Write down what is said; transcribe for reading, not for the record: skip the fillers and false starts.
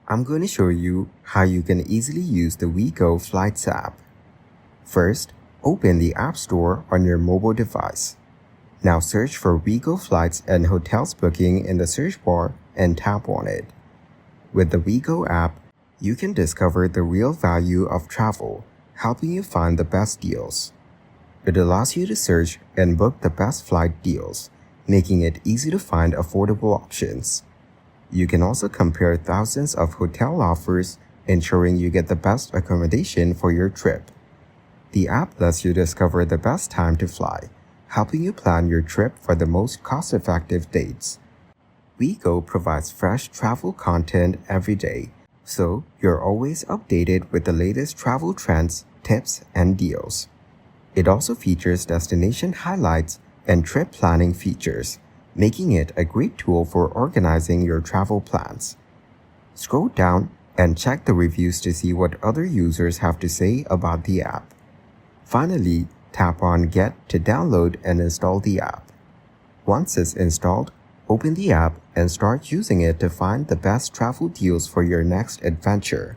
I'm going to show you how you can easily use the Wego Flights app. First, open the App Store on your mobile device. Now search for Wego Flights and Hotels Booking in the search bar and tap on it. With the Wego app, you can discover the real value of travel, helping you find the best deals. It allows you to search and book the best flight deals, making it easy to find affordable options. You can also compare thousands of hotel offers, ensuring you get the best accommodation for your trip. The app lets you discover the best time to fly, helping you plan your trip for the most cost-effective dates. Wego provides fresh travel content every day, so you're always updated with the latest travel trends, tips, and deals. It also features destination highlights and trip planning features, making it a great tool for organizing your travel plans. Scroll down and check the reviews to see what other users have to say about the app. Finally, tap on Get to download and install the app. Once it's installed, open the app and start using it to find the best travel deals for your next adventure.